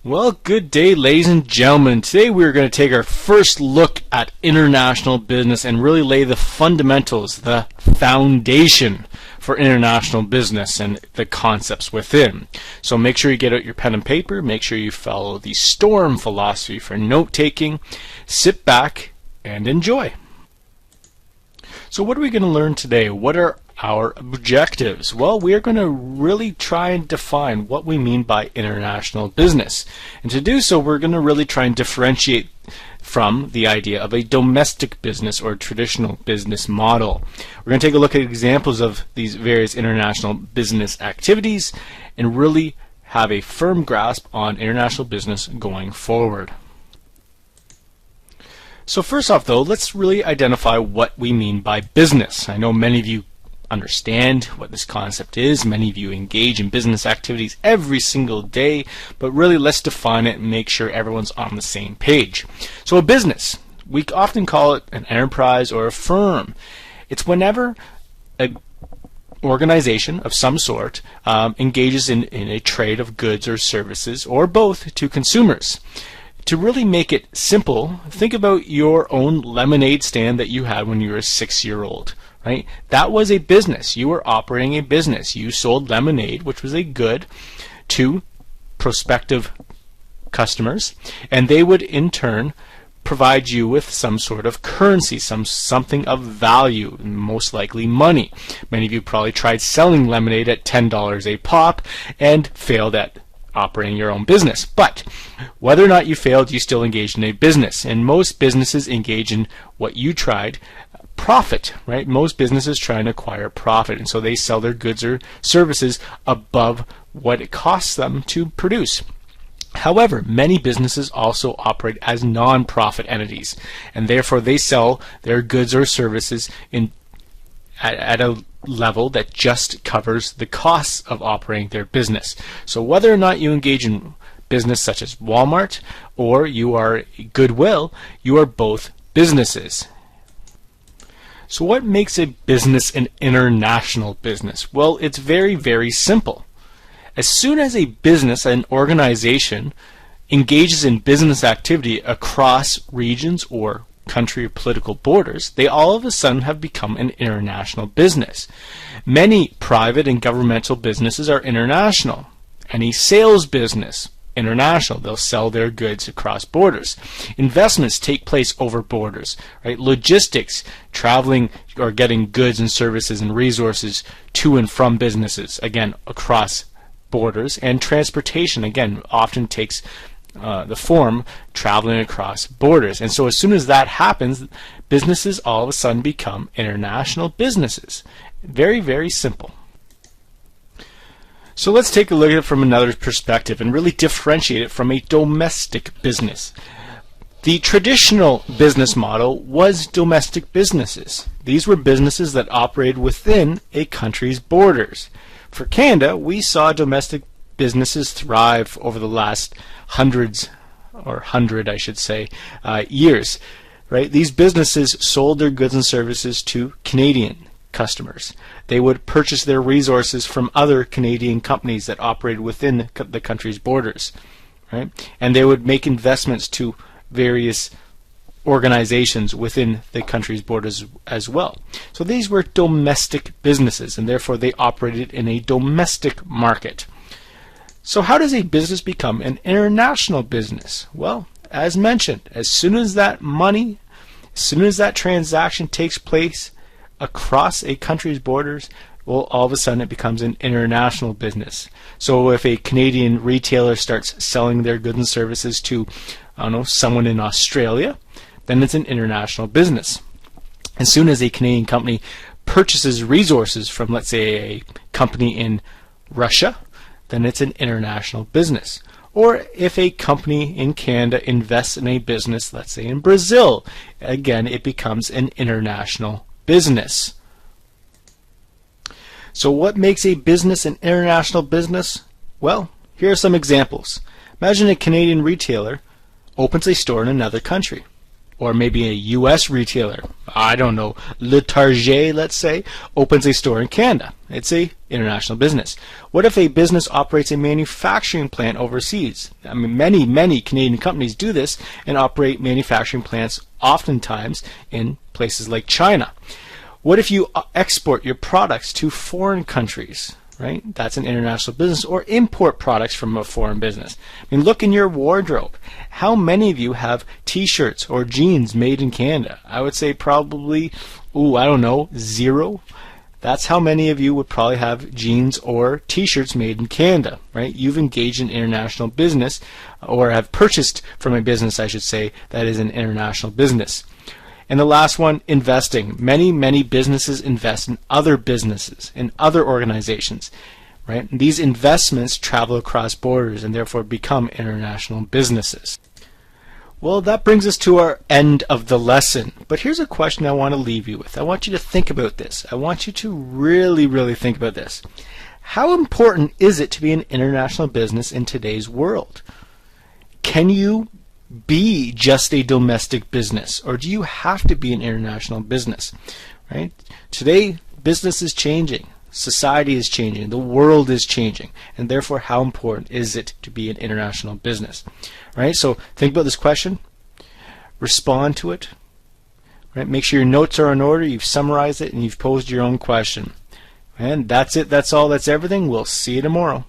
Well, good day, ladies and gentlemen. Today we're going to take our first look at international business and really lay the fundamentals, the foundation for international business and the concepts within. So make sure you get out your pen and paper. Make sure you follow the STORM philosophy for note-taking. Sit back and enjoy. So what are we going to learn today? What are our objectives? Well, we are going to really try and define what we mean by international business. And to do so, we're going to really try and differentiate from the idea of a domestic business or traditional business model. We're going to take a look at examples of these various international business activities and really have a firm grasp on international business going forward. So first off though, let's really identify what we mean by business. I know many of you understand what this concept is. Many of you engage in business activities every single day, but really let's define it and make sure everyone's on the same page. So a business, we often call it an enterprise or a firm. It's whenever an organization of some sort engages in a trade of goods or services or both to consumers. To really make it simple, think about your own lemonade stand that you had when you were a 6-year-old. Right? That was a business. You were operating a business. You sold lemonade, which was a good, to prospective customers, and they would in turn provide you with some sort of currency, something of value, most likely money. Many of you probably tried selling lemonade at $10 a pop and failed at operating your own business. But whether or not you failed, you still engaged in a business. And most businesses engage in what you tried, profit, right? Most businesses try and acquire profit, and so they sell their goods or services above what it costs them to produce. However, many businesses also operate as non-profit entities, and therefore they sell their goods or services at a level that just covers the costs of operating their business. So whether or not you engage in business such as Walmart or you are Goodwill, you are both businesses. So what makes a business an international business? Well, it's very, very simple. As soon as a business, an organization, engages in business activity across regions or country or political borders, they all of a sudden have become an international business. Many private and governmental businesses are international. Any sales business, international. They'll sell their goods across borders. Investments take place over borders, right? Logistics, traveling or getting goods and services and resources to and from businesses, again, across borders. And transportation, again, often takes the form traveling across borders. And so as soon as that happens, businesses all of a sudden become international businesses. Very, very simple. So let's take a look at it from another perspective and really differentiate it from a domestic business. The traditional business model was domestic businesses. These were businesses that operated within a country's borders. For Canada, we saw domestic businesses thrive over the last hundred, I should say, years. Right? These businesses sold their goods and services to Canadian customers. They would purchase their resources from other Canadian companies that operated within the country's borders, right? And they would make investments to various organizations within the country's borders as well. So these were domestic businesses, and therefore they operated in a domestic market. So how does a business become an international business? Well, as mentioned, as soon as that transaction takes place across a country's borders, well, all of a sudden it becomes an international business. So if a Canadian retailer starts selling their goods and services to, someone in Australia, then it's an international business. As soon as a Canadian company purchases resources from, let's say, a company in Russia, then it's an international business. Or if a company in Canada invests in a business, let's say in Brazil, again, it becomes an international business. So what makes a business an international business? Well, here are some examples. Imagine a Canadian retailer opens a store in another country. Or maybe a US retailer, I don't know, Le Target, let's say, opens a store in Canada. It's a international business. What if a business operates a manufacturing plant overseas? I mean, many Canadian companies do this and operate manufacturing plants oftentimes in places like China. What if you export your products to foreign countries? Right? That's an international business. Or import products from a foreign business. I mean, look in your wardrobe. How many of you have t-shirts or jeans made in Canada? I would say probably, I don't know, 0. That's how many of you would probably have jeans or t-shirts made in Canada, right? You've engaged in international business, or have purchased from a business, I should say, that is an international business. And the last one, investing. Many businesses invest in other businesses, in other organizations, right? And these investments travel across borders and therefore become international businesses. Well, that brings us to our end of the lesson. But here's a question I want to leave you with. I want you to think about this. I want you to really think about this. How important is it to be an international business in today's world? Can you be just a domestic business, or do you have to be an international business? Right? Today, business is changing, society is changing, the world is changing, and therefore how important is it to be an international business? Right? So think about this question, respond to it, right? Make sure your notes are in order, you've summarized it, and you've posed your own question. And that's it, that's all, that's everything. We'll see you tomorrow.